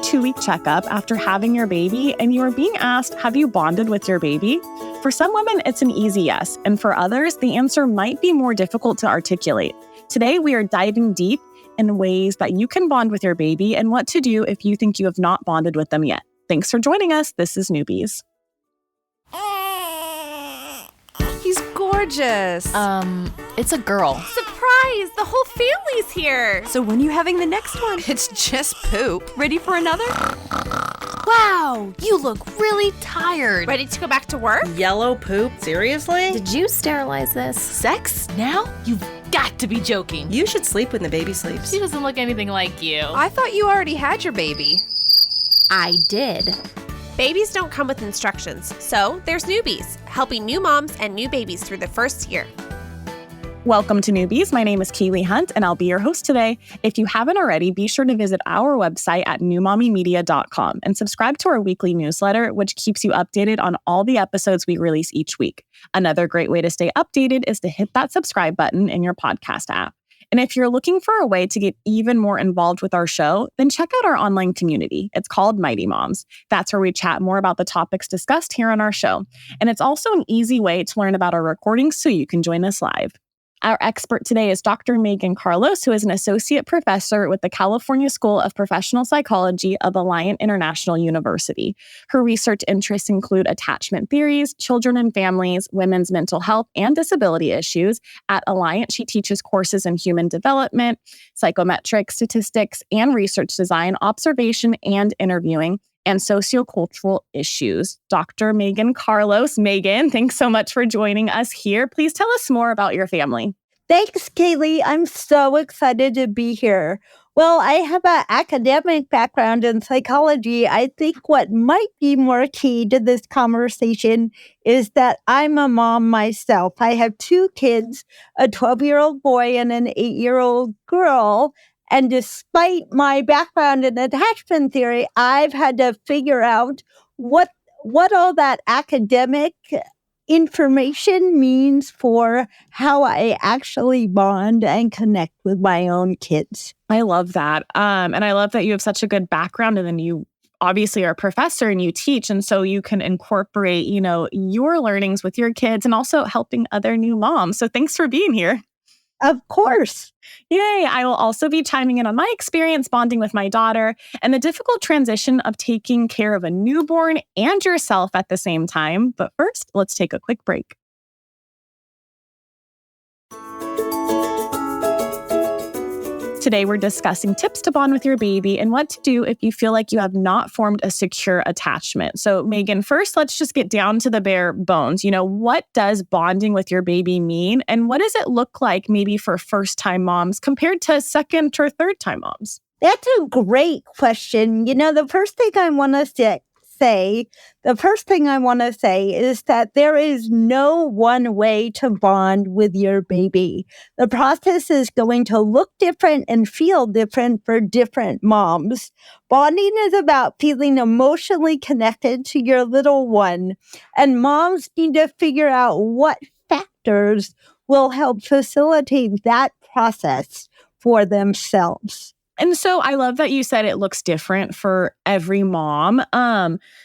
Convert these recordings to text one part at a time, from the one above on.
2-week checkup after having your baby and you are being asked, have you bonded with your baby? For some women, it's an easy yes, and for others, the answer might be more difficult to articulate. Today, we are diving deep in ways that you can bond with your baby and what to do if you think you have not bonded with them yet. Thanks for joining us. This is Newbies. He's gorgeous. It's a girl. Surprise! The whole family's here. So when are you having the next one? It's just poop. Ready for another? Wow, you look really tired. Ready to go back to work? Yellow poop? Seriously? Did you sterilize this? Sex? Now? You've got to be joking. You should sleep when the baby sleeps. She doesn't look anything like you. I thought you already had your baby. I did. Babies don't come with instructions, so there's Newbies, helping new moms and new babies through the first year. Welcome to Newbies. My name is Keely Hunt, and I'll be your host today. If you haven't already, be sure to visit our website at newmommymedia.com and subscribe to our weekly newsletter, which keeps you updated on all the episodes we release each week. Another great way to stay updated is to hit that subscribe button in your podcast app. And if you're looking for a way to get even more involved with our show, then check out our online community. It's called Mighty Moms. That's where we chat more about the topics discussed here on our show. And it's also an easy way to learn about our recordings so you can join us live. Our expert today is Dr. Megan Carlos, who is an associate professor with the California School of Professional Psychology of Alliant International University. Her research interests include attachment theories, children and families, women's mental health and disability issues. At Alliant, she teaches courses in human development, psychometric statistics, and research design, observation and interviewing, and sociocultural issues. Dr. Megan Carlos. Megan, thanks so much for joining us here. Please tell us more about your family. Thanks, Kaylee. I'm so excited to be here. Well, I have an academic background in psychology. I think what might be more key to this conversation is that I'm a mom myself. I have 2 kids, a 12-year-old boy and an 8-year-old girl. And despite my background in attachment theory, I've had to figure out what all that academic information means for how I actually bond and connect with my own kids. I love that. And I love that you have such a good background, and then you obviously are a professor and you teach. And so you can incorporate, your learnings with your kids and also helping other new moms. So thanks for being here. Of course. Yay. I will also be chiming in on my experience bonding with my daughter and the difficult transition of taking care of a newborn and yourself at the same time. But first, let's take a quick break. Today, we're discussing tips to bond with your baby and what to do if you feel like you have not formed a secure attachment. So, Megan, first, let's just get down to the bare bones. What does bonding with your baby mean? And what does it look like maybe for first-time moms compared to second or third-time moms? That's a great question. The first thing I want to say is that there is no one way to bond with your baby. The process is going to look different and feel different for different moms. Bonding is about feeling emotionally connected to your little one, and moms need to figure out what factors will help facilitate that process for themselves. And so I love that you said it looks different for every mom.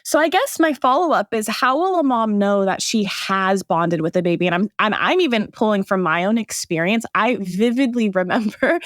So I guess my follow-up is, how will a mom know that she has bonded with a baby? And I'm even pulling from my own experience. I vividly remember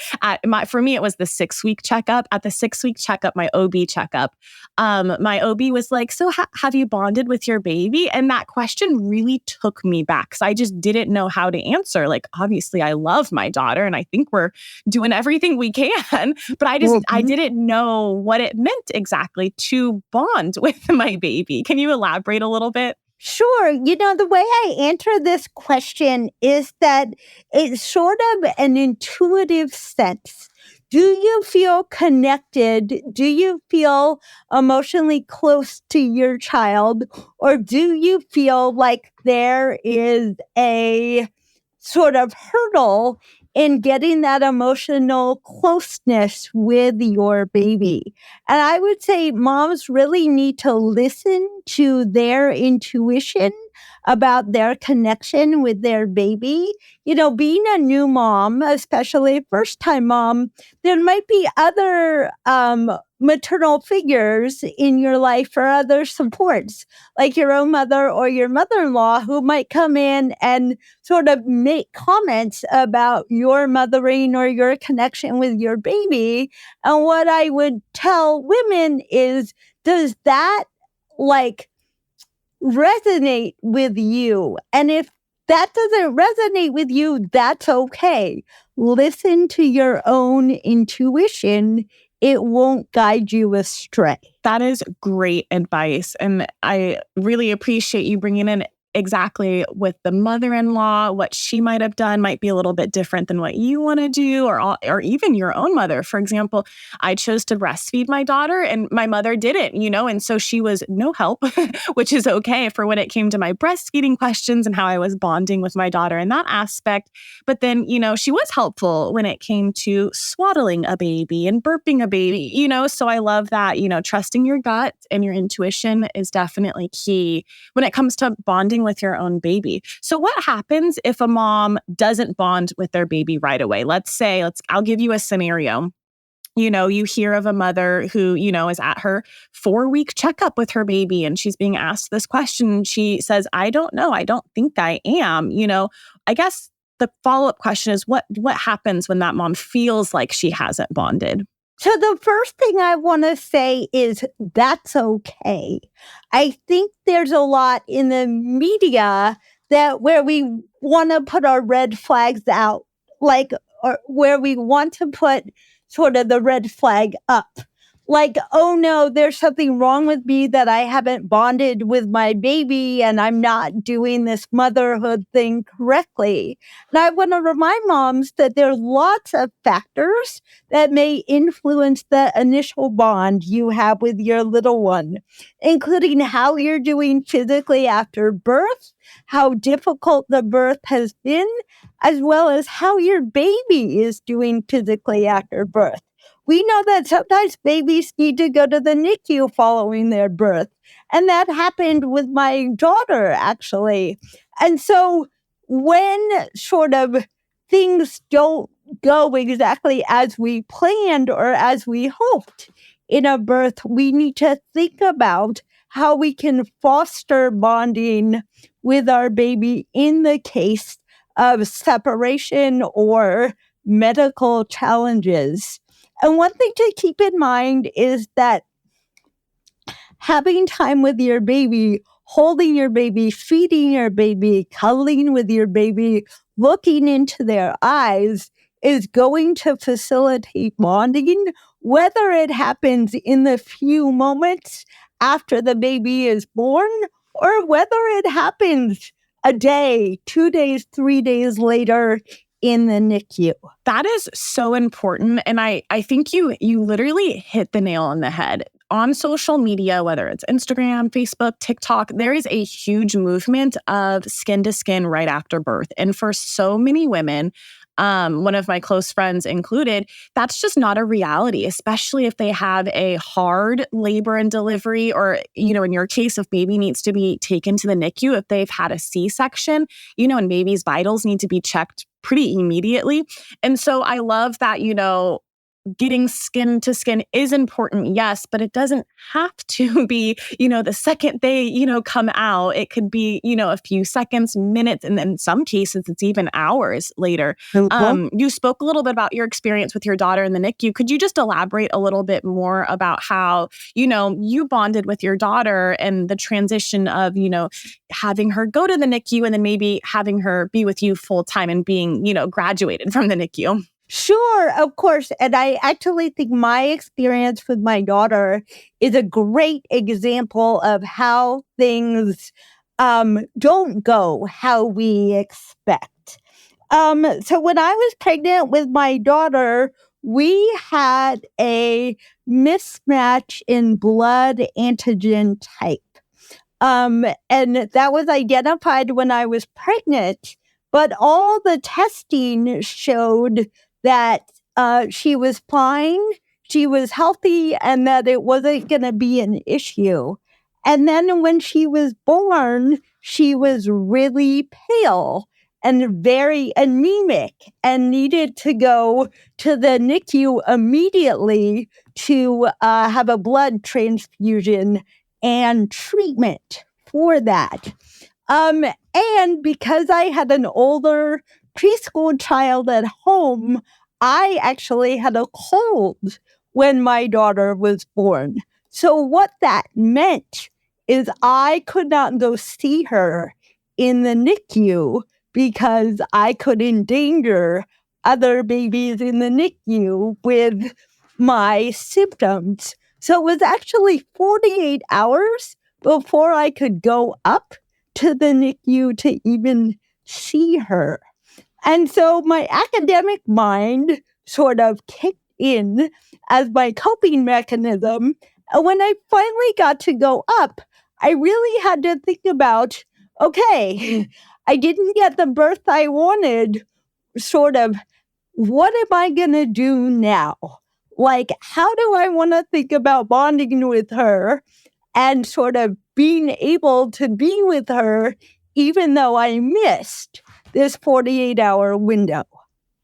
for me, it was the 6-week checkup. At the 6-week checkup, my OB checkup, my OB was like, so have you bonded with your baby? And that question really took me back because I just didn't know how to answer. Like, obviously, I love my daughter and I think we're doing everything we can. But I didn't know what it meant exactly to bond with my baby. Can you elaborate a little bit? Sure. The way I answer this question is that it's sort of an intuitive sense. Do you feel connected? Do you feel emotionally close to your child? Or do you feel like there is a sort of hurdle in getting that emotional closeness with your baby? And I would say moms really need to listen to their intuition about their connection with their baby. Being a new mom, especially a first-time mom, there might be other maternal figures in your life or other supports, like your own mother or your mother-in-law, who might come in and sort of make comments about your mothering or your connection with your baby. And what I would tell women is, does that like resonate with you? And if that doesn't resonate with you, that's okay. Listen to your own intuition. It won't guide you astray. That is great advice. And I really appreciate you bringing in exactly with the mother-in-law, what she might have done might be a little bit different than what you want to do, or even your own mother. For example, I chose to breastfeed my daughter and my mother didn't, and so she was no help, which is okay for when it came to my breastfeeding questions and how I was bonding with my daughter in that aspect. But then, she was helpful when it came to swaddling a baby and burping a baby, so I love that, trusting your gut and your intuition is definitely key when it comes to bonding with your own baby. So what happens if a mom doesn't bond with their baby right away? I'll give you a scenario. You hear of a mother who, is at her 4-week checkup with her baby and she's being asked this question. She says, I don't know. I don't think I am. I guess the follow-up question is what happens when that mom feels like she hasn't bonded? So the first thing I want to say is that's okay. I think there's a lot in the media where we want to put our red flags out, or where we want to put sort of the red flag up. Like, oh no, there's something wrong with me that I haven't bonded with my baby and I'm not doing this motherhood thing correctly. And I want to remind moms that there are lots of factors that may influence the initial bond you have with your little one, including how you're doing physically after birth, how difficult the birth has been, as well as how your baby is doing physically after birth. We know that sometimes babies need to go to the NICU following their birth. And that happened with my daughter, actually. And so when sort of things don't go exactly as we planned or as we hoped in a birth, we need to think about how we can foster bonding with our baby in the case of separation or medical challenges. And one thing to keep in mind is that having time with your baby, holding your baby, feeding your baby, cuddling with your baby, looking into their eyes is going to facilitate bonding, whether it happens in the few moments after the baby is born or whether it happens a day, 2 days, 3 days later in the NICU. That is so important. And I think you literally hit the nail on the head. On social media, whether it's Instagram, Facebook, TikTok, there is a huge movement of skin to skin right after birth. And for so many women, one of my close friends included, that's just not a reality, especially if they have a hard labor and delivery, or, in your case, if baby needs to be taken to the NICU, if they've had a C-section, and baby's vitals need to be checked pretty immediately. And so I love that, getting skin to skin is important, yes, but it doesn't have to be, the second they, come out. It could be, a few seconds, minutes, and in some cases, it's even hours later. You spoke a little bit about your experience with your daughter in the NICU. Could you just elaborate a little bit more about how, you bonded with your daughter and the transition of, having her go to the NICU and then maybe having her be with you full time and being, graduated from the NICU? Sure, of course. And I actually think my experience with my daughter is a great example of how things don't go how we expect. So when I was pregnant with my daughter, we had a mismatch in blood antigen type. And that was identified when I was pregnant, but all the testing showed that she was fine, she was healthy, and that it wasn't going to be an issue. And then when she was born, she was really pale and very anemic and needed to go to the NICU immediately to have a blood transfusion and treatment for that. And because I had an older preschool child at home, I actually had a cold when my daughter was born. So what that meant is I could not go see her in the NICU because I could endanger other babies in the NICU with my symptoms. So it was actually 48 hours before I could go up to the NICU to even see her. And so my academic mind sort of kicked in as my coping mechanism. And when I finally got to go up, I really had to think about, okay, I didn't get the birth I wanted, sort of, what am I going to do now? Like, how do I want to think about bonding with her and sort of being able to be with her, even though I missed this 48-hour window?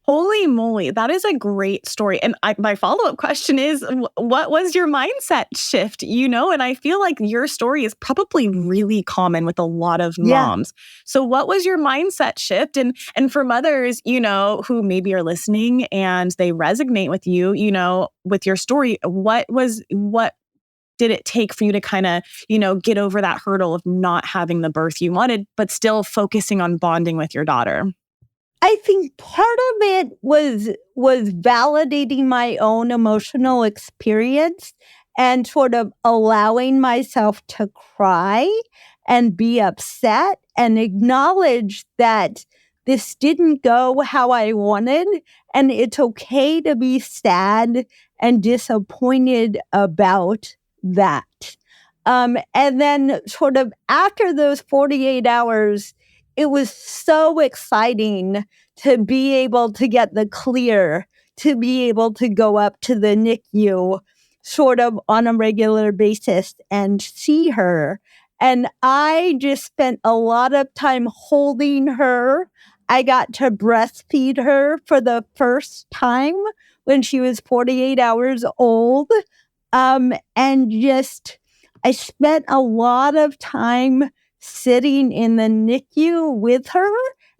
Holy moly, that is a great story. And my follow-up question is, what was your mindset shift? And I feel like your story is probably really common with a lot of moms. Yeah. So what was your mindset shift? And for mothers, who maybe are listening and they resonate with you, with your story, what did it take for you to kind of, get over that hurdle of not having the birth you wanted, but still focusing on bonding with your daughter? I think part of it was validating my own emotional experience and sort of allowing myself to cry and be upset and acknowledge that this didn't go how I wanted, and it's okay to be sad and disappointed about that. And then sort of after those 48 hours, it was so exciting to be able to get the clear, to be able to go up to the NICU sort of on a regular basis and see her. And I just spent a lot of time holding her. I got to breastfeed her for the first time when she was 48 hours old. And just, I spent a lot of time sitting in the NICU with her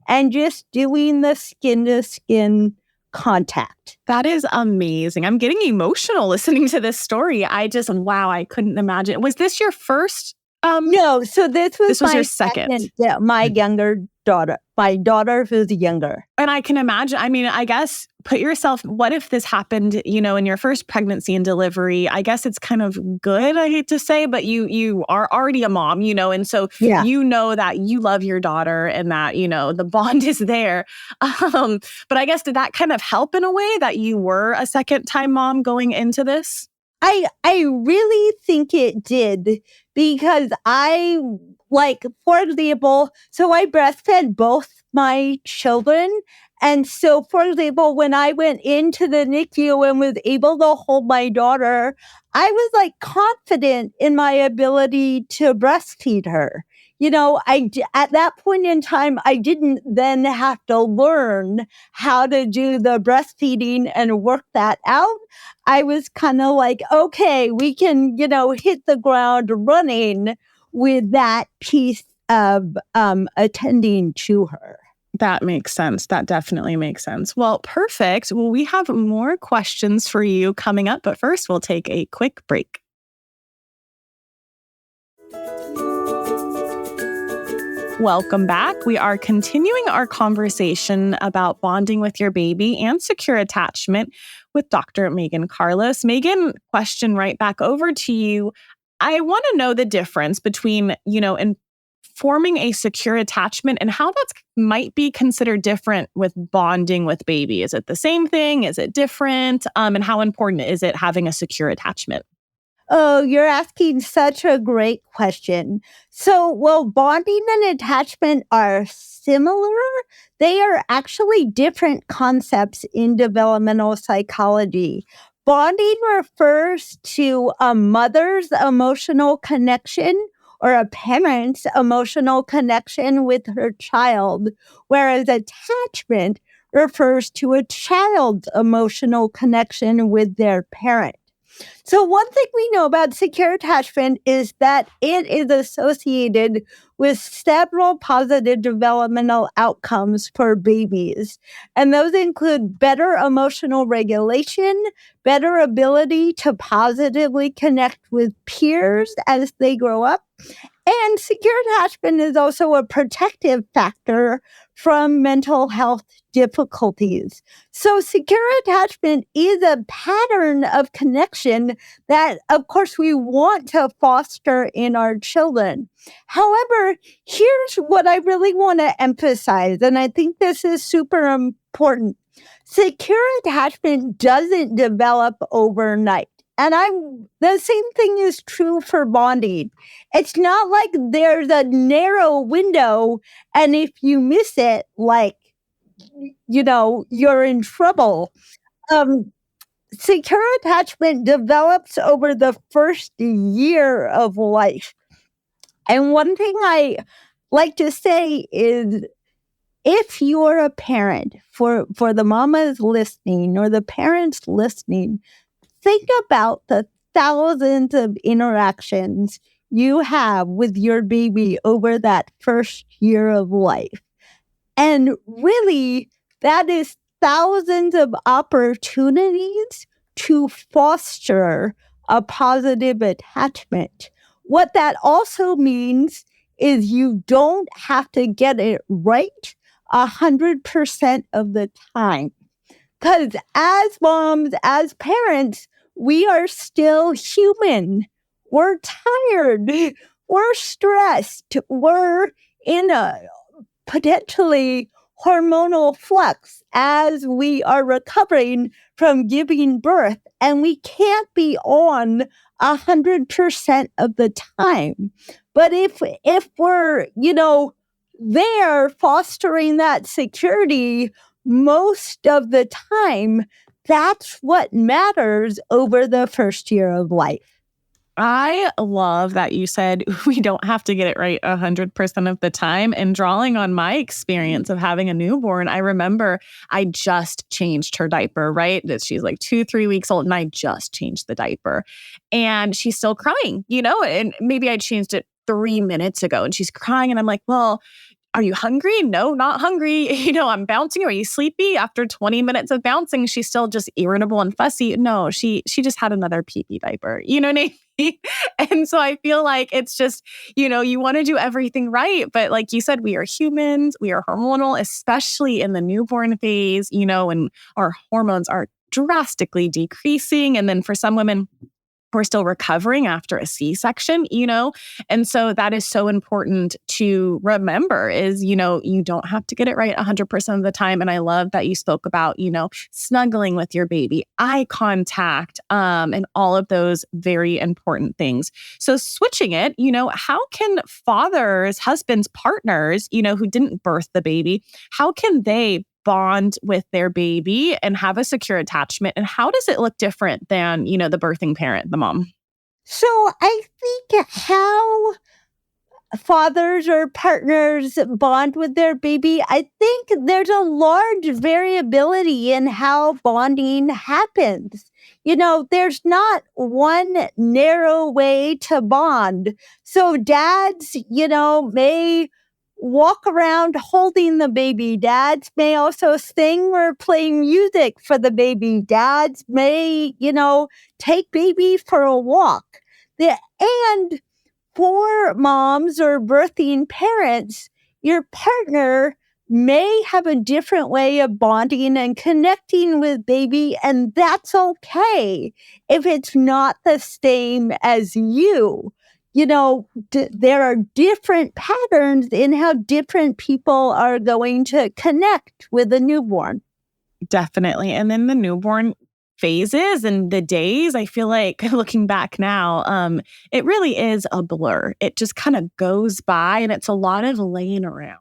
and just doing the skin-to-skin contact. That is amazing. I'm getting emotional listening to this story. Wow, I couldn't imagine. Was this your first? No, so this was your second. My younger daughter. My daughter who's younger. And I can imagine, I guess, put yourself, what if this happened, in your first pregnancy and delivery? I guess it's kind of good, I hate to say, but you are already a mom, and so you know that you love your daughter and that, the bond is there. But I guess, did that kind of help in a way that you were a second-time mom going into this? I really think it did, because for example, so I breastfed both my children. And so, for example, when I went into the NICU and was able to hold my daughter, I was confident in my ability to breastfeed her. At that point in time, I didn't then have to learn how to do the breastfeeding and work that out. I was kind of okay, we can, hit the ground running with that piece of attending to her. That makes sense. That definitely makes sense. Well, perfect. Well, we have more questions for you coming up, but first we'll take a quick break. Welcome back. We are continuing our conversation about bonding with your baby and secure attachment with Dr. Megan Carlos. Megan, question right back over to you. I want to know the difference between, in forming a secure attachment and how that might be considered different with bonding with baby. Is it the same thing? Is it different? And how important is it having a secure attachment? Oh, you're asking such a great question. So, bonding and attachment are similar. They are actually different concepts in developmental psychology. Bonding refers to a mother's emotional connection or a parent's emotional connection with her child, whereas attachment refers to a child's emotional connection with their parent. So one thing we know about secure attachment is that it is associated with several positive developmental outcomes for babies. And those include better emotional regulation, better ability to positively connect with peers as they grow up. And secure attachment is also a protective factor from mental health difficulties. So secure attachment is a pattern of connection that, of course, we want to foster in our children. However, here's what I really want to emphasize, and I think this is super important. Secure attachment doesn't develop overnight. And the same thing is true for bonding. It's not like there's a narrow window, and if you miss it, like, you're in trouble. Secure attachment develops over the first year of life. And one thing I like to say is, if you're a parent, for the mamas listening or the parents listening, think about the thousands of interactions you have with your baby over that first year of life. And really, that is thousands of opportunities to foster a positive attachment. What that also means is you don't have to get it right 100% of the time. Because as moms, as parents, we are still human. We're tired. We're stressed. We're in a potentially hormonal flux as we are recovering from giving birth. And we can't be on 100% of the time. But if we're, there fostering that security most of the time, that's what matters over the first year of life. I love that you said we don't have to get it right 100% of the time. And drawing on my experience of having a newborn, I remember I just changed her diaper, right? That she's like 2-3 weeks old, and I just changed the diaper. And she's still crying, and maybe I changed it 3 minutes ago and she's crying. And I'm like, well, are you hungry? No, not hungry. I'm bouncing. Are you sleepy? After 20 minutes of bouncing, she's still just irritable and fussy. No, she just had another pee-pee diaper. You know what I mean? And so I feel like it's just, you want to do everything right. But like you said, we are humans. We are hormonal, especially in the newborn phase, when our hormones are drastically decreasing. And then for some women, we're still recovering after a C-section, And so that is so important to remember is, you don't have to get it right 100% of the time. And I love that you spoke about, snuggling with your baby, eye contact, and all of those very important things. So switching it, how can fathers, husbands, partners, who didn't birth the baby, how can they bond with their baby and have a secure attachment? And how does it look different than, the birthing parent, the mom? So I think how fathers or partners bond with their baby, I think there's a large variability in how bonding happens. There's not one narrow way to bond. So dads, may walk around holding the baby. Dads may also sing or play music for the baby. Dads may, take baby for a walk. And for moms or birthing parents, your partner may have a different way of bonding and connecting with baby, and that's okay if it's not the same as you. There are different patterns in how different people are going to connect with a newborn. Definitely. And then the newborn phases and the days, I feel like looking back now, it really is a blur. It just kind of goes by and it's a lot of laying around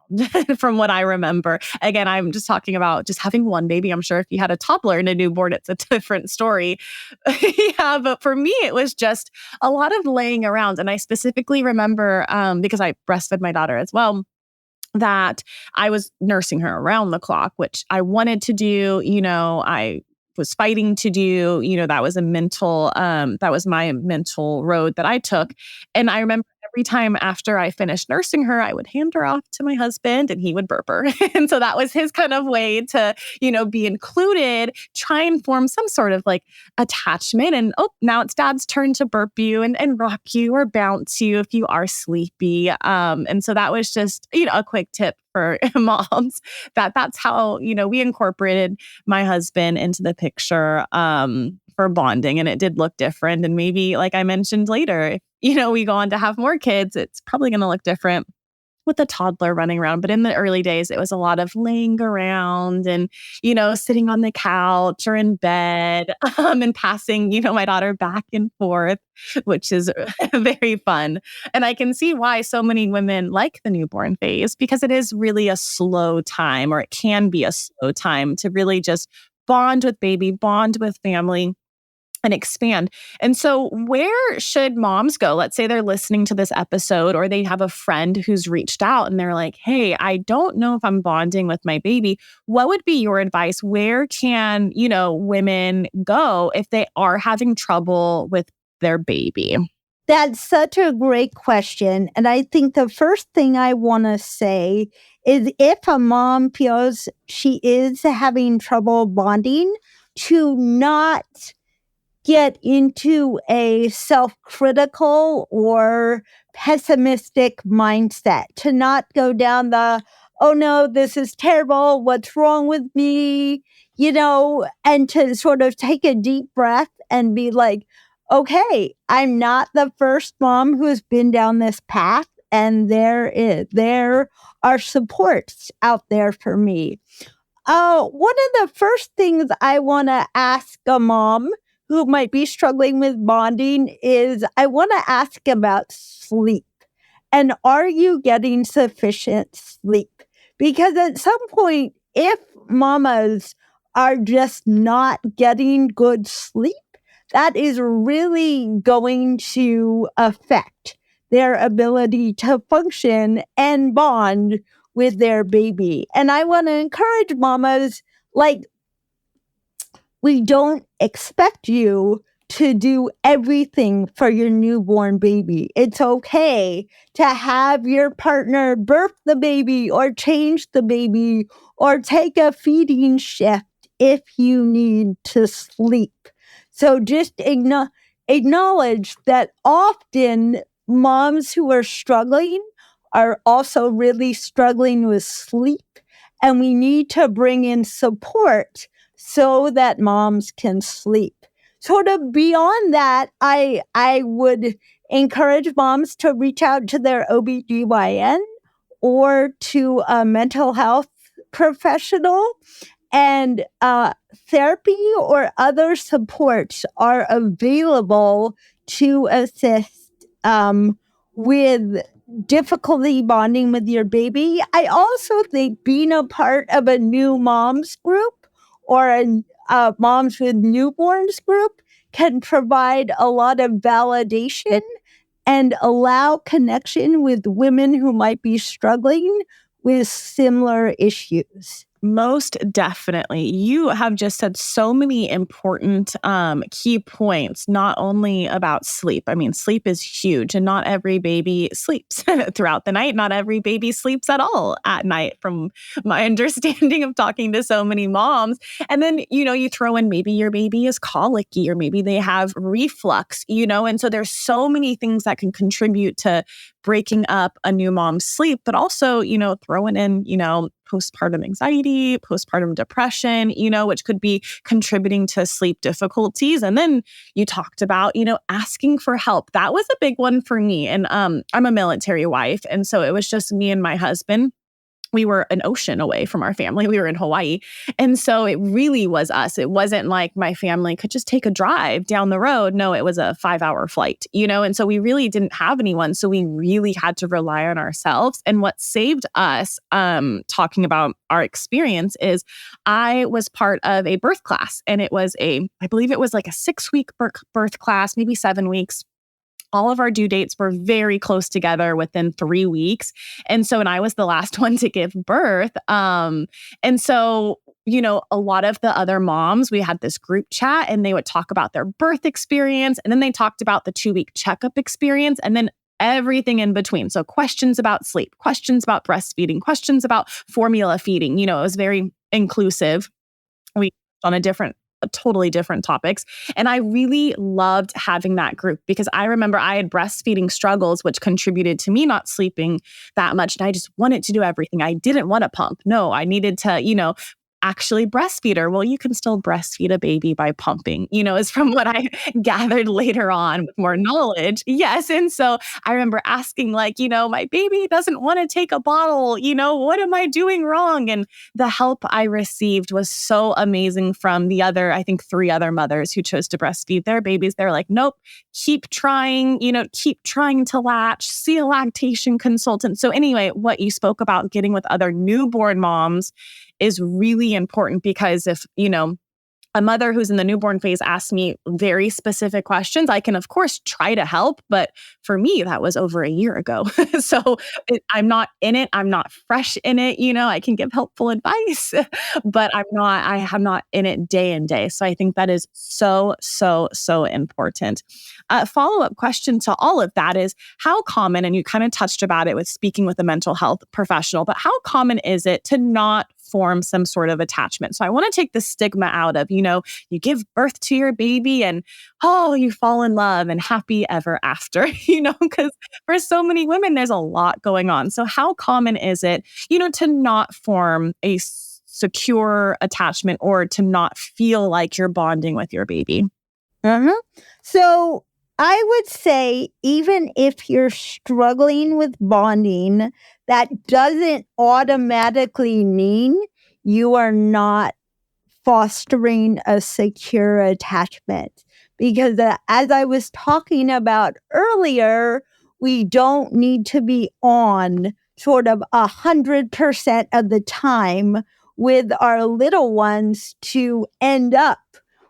from what I remember. Again, I'm just talking about just having one baby. I'm sure if you had a toddler and a newborn, it's a different story. Yeah, but for me, it was just a lot of laying around. And I specifically remember, because I breastfed my daughter as well, that I was nursing her around the clock, which I wanted to do. I was fighting to do. That was that was my mental road that I took. And I remember every time after I finished nursing her, I would hand her off to my husband and he would burp her. And so that was his kind of way to, be included, try and form some sort of like attachment. And now it's dad's turn to burp you and rock you or bounce you if you are sleepy. And so that was just, a quick tip for moms that's how, we incorporated my husband into the picture for bonding. And it did look different. And maybe, like I mentioned later, if, we go on to have more kids, it's probably going to look different with a toddler running around. But in the early days, it was a lot of laying around and, sitting on the couch or in bed and passing, my daughter back and forth, which is very fun. And I can see why so many women like the newborn phase, because it is really a slow time, or it can be a slow time to really just bond with baby, bond with family, and expand. And so where should moms go? Let's say they're listening to this episode or they have a friend who's reached out and they're like, hey, I don't know if I'm bonding with my baby. What would be your advice? Where can, women go if they are having trouble with their baby? That's such a great question. And I think the first thing I want to say is if a mom feels she is having trouble bonding, to not get into a self-critical or pessimistic mindset, to not go down the, oh no, this is terrible, what's wrong with me, and to sort of take a deep breath and be like, okay, I'm not the first mom who has been down this path, and there are supports out there for me. One of the first things I want to ask a mom who might be struggling with bonding is I want to ask about sleep. And are you getting sufficient sleep? Because at some point, if mamas are just not getting good sleep, that is really going to affect their ability to function and bond with their baby. And I want to encourage mamas, we don't expect you to do everything for your newborn baby. It's okay to have your partner birth the baby or change the baby or take a feeding shift if you need to sleep. So just acknowledge that often moms who are struggling are also really struggling with sleep, and we need to bring in support so that moms can sleep. Sort of beyond that, I would encourage moms to reach out to their OBGYN or to a mental health professional, and therapy or other supports are available to assist with difficulty bonding with your baby. I also think being a part of a new moms group or a moms with newborns group can provide a lot of validation and allow connection with women who might be struggling with similar issues. Most definitely. You have just said so many important key points, not only about sleep. I mean, sleep is huge, and not every baby sleeps throughout the night. Not every baby sleeps at all at night, from my understanding of talking to so many moms. And then, you throw in maybe your baby is colicky, or maybe they have reflux, and so there's so many things that can contribute to breaking up a new mom's sleep, but also, throwing in, postpartum anxiety, postpartum depression, which could be contributing to sleep difficulties. And then you talked about, asking for help. That was a big one for me. And I'm a military wife. And so it was just me and my husband. we were an ocean away from our family. We were in Hawaii. And so it really was us. It wasn't like my family could just take a drive down the road. No, it was a 5-hour flight, And so we really didn't have anyone. So we really had to rely on ourselves. And what saved us, talking about our experience, is I was part of a birth class. And it was I believe it was like a 6-week birth class, maybe 7 weeks. All of our due dates were very close together within 3 weeks. And I was the last one to give birth. And so, a lot of the other moms, we had this group chat and they would talk about their birth experience. And then they talked about the 2-week checkup experience and then everything in between. So questions about sleep, questions about breastfeeding, questions about formula feeding. It was very inclusive. We on totally different topics. And I really loved having that group because I remember I had breastfeeding struggles, which contributed to me not sleeping that much. And I just wanted to do everything. I didn't want to pump. No, I needed to, actually breastfeed her. Well, you can still breastfeed a baby by pumping, is from what I gathered later on with more knowledge. Yes. And so I remember asking my baby doesn't want to take a bottle, what am I doing wrong? And the help I received was so amazing from the other, I think 3 other mothers who chose to breastfeed their babies. They're like, nope, keep trying, keep trying to latch, see a lactation consultant. So anyway, what you spoke about getting with other newborn moms is really important because if, a mother who's in the newborn phase asks me very specific questions, I can, of course, try to help. But for me, that was over a year ago. So I'm not in it. I'm not fresh in it. I can give helpful advice, but I am not in it day in day. So I think that is so, so, so important. Follow-up question to all of that is how common, and you kind of touched about it with speaking with a mental health professional, but how common is it to not form some sort of attachment? So I want to take the stigma out of, you give birth to your baby and, you fall in love and happy ever after, because for so many women, there's a lot going on. So how common is it, to not form a secure attachment or to not feel like you're bonding with your baby? So I would say even if you're struggling with bonding, that doesn't automatically mean you are not fostering a secure attachment. Because as I was talking about earlier, we don't need to be on sort of 100% of the time with our little ones to end up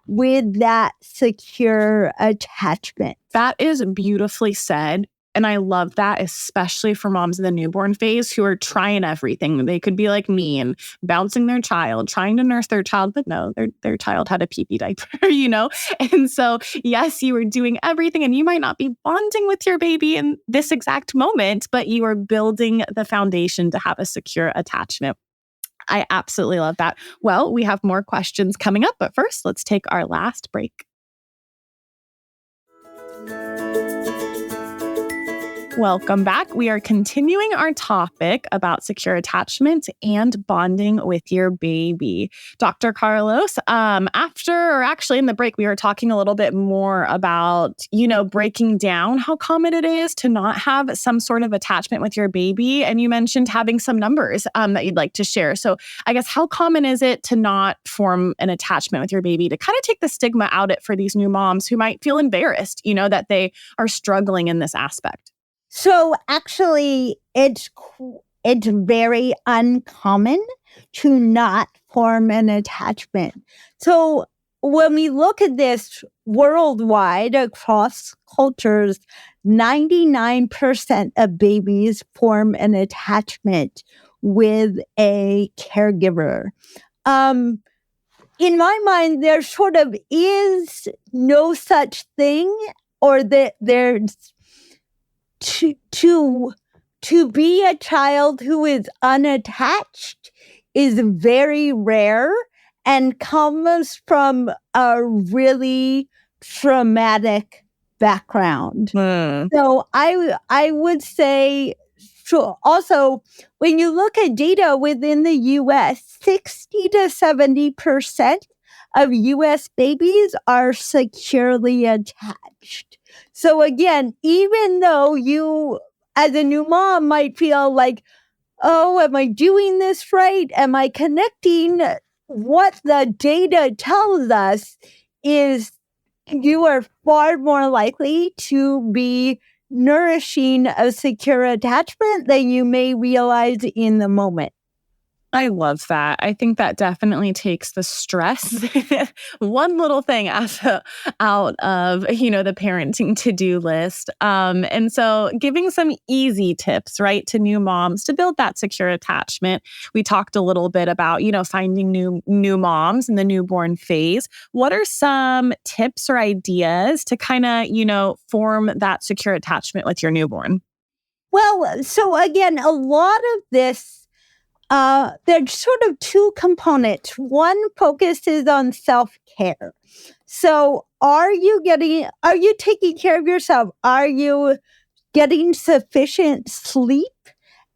with that secure attachment. That is beautifully said. And I love that, especially for moms in the newborn phase who are trying everything. They could be like me and bouncing their child, trying to nurse their child, but no, their child had a pee-pee diaper, And so, yes, you are doing everything and you might not be bonding with your baby in this exact moment, but you are building the foundation to have a secure attachment. I absolutely love that. Well, we have more questions coming up, but first, let's take our last break. Welcome back. We are continuing our topic about secure attachment and bonding with your baby. Dr. Carlos, actually in the break, we were talking a little bit more about, breaking down how common it is to not have some sort of attachment with your baby. And you mentioned having some numbers that you'd like to share. So I guess how common is it to not form an attachment with your baby, to kind of take the stigma out it for these new moms who might feel embarrassed, that they are struggling in this aspect? So actually, it's very uncommon to not form an attachment. So when we look at this worldwide across cultures, 99% of babies form an attachment with a caregiver. In my mind, there sort of is no such thing, or there's to be a child who is unattached is very rare and comes from a really traumatic background. So I would say, sure. Also, when you look at data within the U.S., 60 to 70% of U.S. babies are securely attached. So again, even though you, as a new mom, might feel like, oh, am I doing this right? Am I connecting? What the data tells us is you are far more likely to be nourishing a secure attachment than you may realize in the moment. I love that. I think that definitely takes the stress, one little thing out of, the parenting to-do list. And so giving some easy tips, right, to new moms to build that secure attachment. We talked a little bit about, finding new moms in the newborn phase. What are some tips or ideas to kind of, form that secure attachment with your newborn? Well, so again, a lot of this there's sort of two components. One focuses on self-care. So are you taking care of yourself? Are you getting sufficient sleep?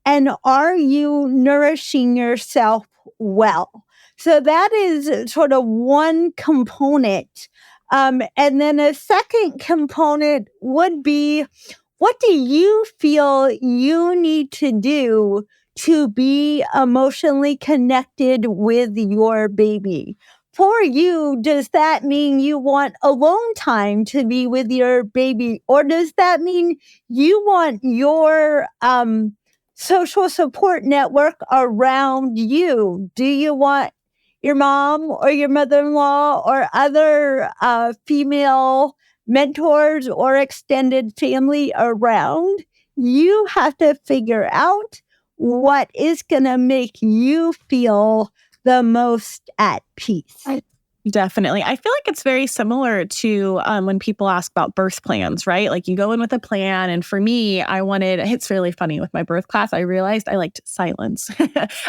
And are you nourishing yourself well? So that is sort of one component. And then a second component would be, what do you feel you need to do to be emotionally connected with your baby? For you, does that mean you want alone time to be with your baby? Or does that mean you want your social support network around you? Do you want your mom or your mother-in-law or other female mentors or extended family around? You have to figure out what is going to make you feel the most at peace. Definitely. I feel like it's very similar to when people ask about birth plans, right? Like you go in with a plan. And for me, it's really funny with my birth class, I realized I liked silence.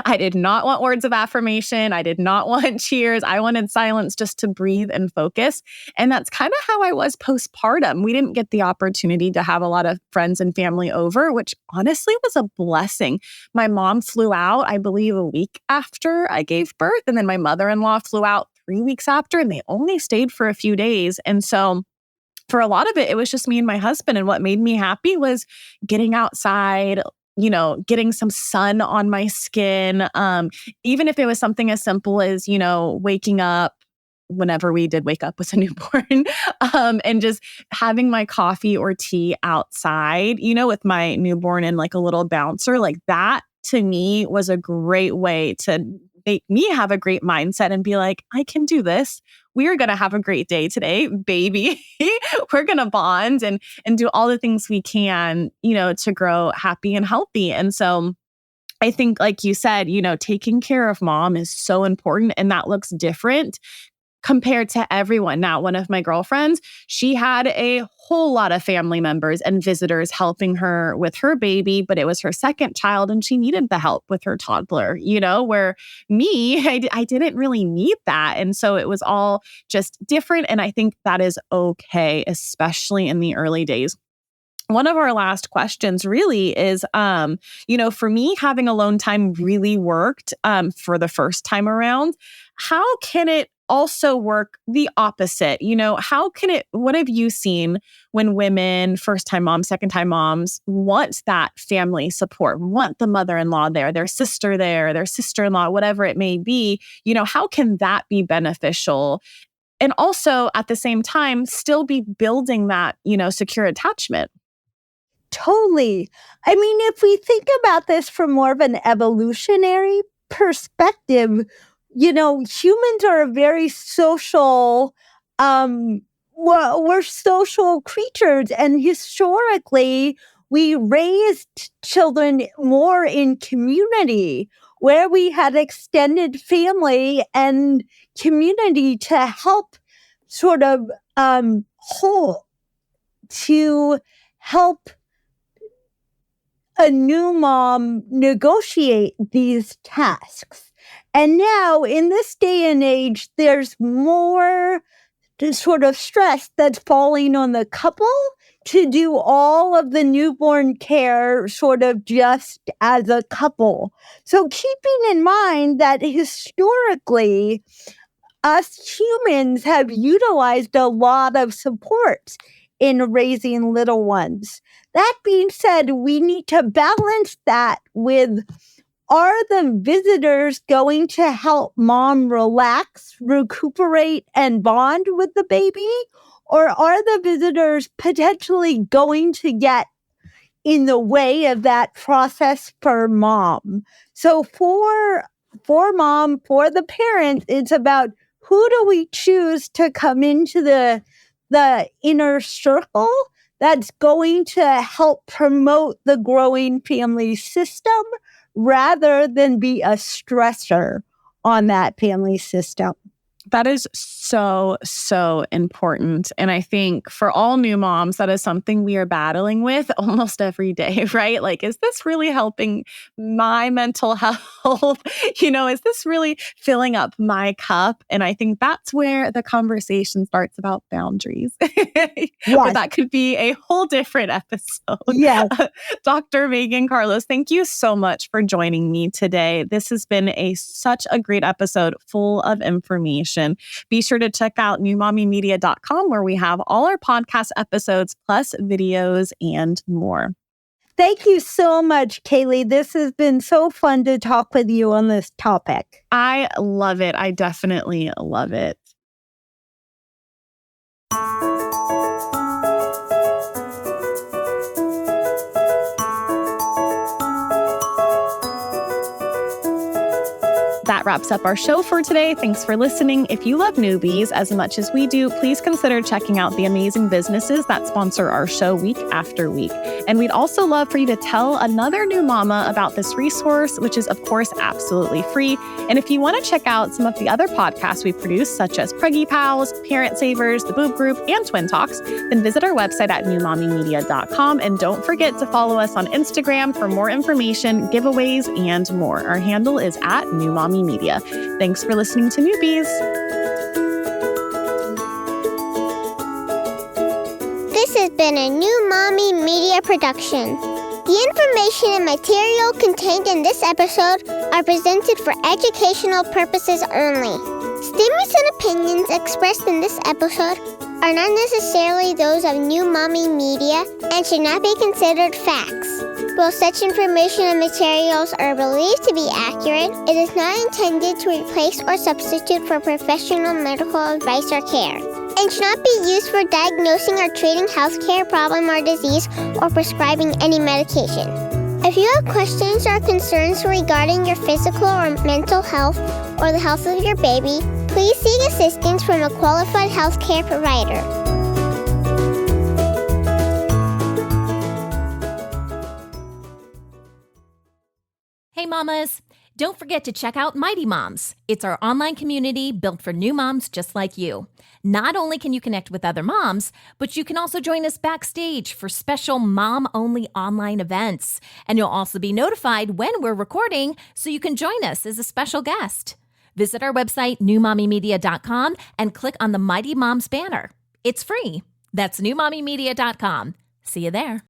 I did not want words of affirmation. I did not want cheers. I wanted silence just to breathe and focus. And that's kind of how I was postpartum. We didn't get the opportunity to have a lot of friends and family over, which honestly was a blessing. My mom flew out, I believe, a week after I gave birth. And then my mother-in-law flew out 3 weeks after, and they only stayed for a few days. And so for a lot of it, it was just me and my husband. And what made me happy was getting outside, getting some sun on my skin. Even if it was something as simple as, waking up whenever we did wake up with a newborn, and just having my coffee or tea outside, with my newborn and like a little bouncer, like that to me was a great way to make me have a great mindset and be like, I can do this. We're going to have a great day today, baby. We're going to bond and do all the things we can, to grow happy and healthy. And so I think, like you said, taking care of mom is so important, and that looks different compared to everyone. Now, one of my girlfriends, she had a whole lot of family members and visitors helping her with her baby, but it was her second child and she needed the help with her toddler, where me, I didn't really need that. And so it was all just different. And I think that is okay, especially in the early days. One of our last questions really is, for me, having alone time really worked for the first time around. How can it also work the opposite? What have you seen when women, first-time moms, second-time moms, want that family support, want the mother-in-law there, their sister there, their sister-in-law, whatever it may be, how can that be beneficial? And also at the same time, still be building that, secure attachment. Totally. I mean, if we think about this from more of an evolutionary perspective, humans are a very social, we're social creatures. And historically, we raised children more in community where we had extended family and community to help sort of help a new mom negotiate these tasks. And now in this day and age, there's more sort of stress that's falling on the couple to do all of the newborn care sort of just as a couple. So keeping in mind that historically, us humans have utilized a lot of support in raising little ones. That being said, we need to balance that with are the visitors going to help mom relax, recuperate, and bond with the baby? Or are the visitors potentially going to get in the way of that process for mom? So for mom, for the parents, it's about who do we choose to come into the inner circle that's going to help promote the growing family system rather than be a stressor on that family system. That is so, so important. And I think for all new moms, that is something we are battling with almost every day, right? Like, is this really helping my mental health? Is this really filling up my cup? And I think that's where the conversation starts about boundaries. But that could be a whole different episode. Yes. Dr. Megan Carlos, thank you so much for joining me today. This has been such a great episode full of information. Be sure to check out newmommymedia.com where we have all our podcast episodes plus videos and more. Thank you so much, Kaylee. This has been so fun to talk with you on this topic. I love it. I definitely love it. That wraps up our show for today. Thanks for listening. If you love newbies as much as we do, please consider checking out the amazing businesses that sponsor our show week after week. And we'd also love for you to tell another new mama about this resource, which is, of course, absolutely free. And if you want to check out some of the other podcasts we produce, such as Preggy Pals, Parent Savers, The Boob Group, and Twin Talks, then visit our website at newmommymedia.com. And don't forget to follow us on Instagram for more information, giveaways, and more. Our handle is at newmommymedia. Thanks for listening to Newbies. This has been a New Mommy Media production. The information and material contained in this episode are presented for educational purposes only. Statements and opinions expressed in this episode are not necessarily those of New Mommy Media and should not be considered facts. While such information and materials are believed to be accurate, it is not intended to replace or substitute for professional medical advice or care, and should not be used for diagnosing or treating healthcare problem or disease or prescribing any medication. If you have questions or concerns regarding your physical or mental health or the health of your baby, please seek assistance from a qualified healthcare provider. Hey mamas, don't forget to check out Mighty Moms. It's our online community built for new moms just like you. Not only can you connect with other moms, but you can also join us backstage for special mom-only online events. And you'll also be notified when we're recording so you can join us as a special guest. Visit our website, newmommymedia.com, and click on the Mighty Moms banner. It's free. That's newmommymedia.com. See you there.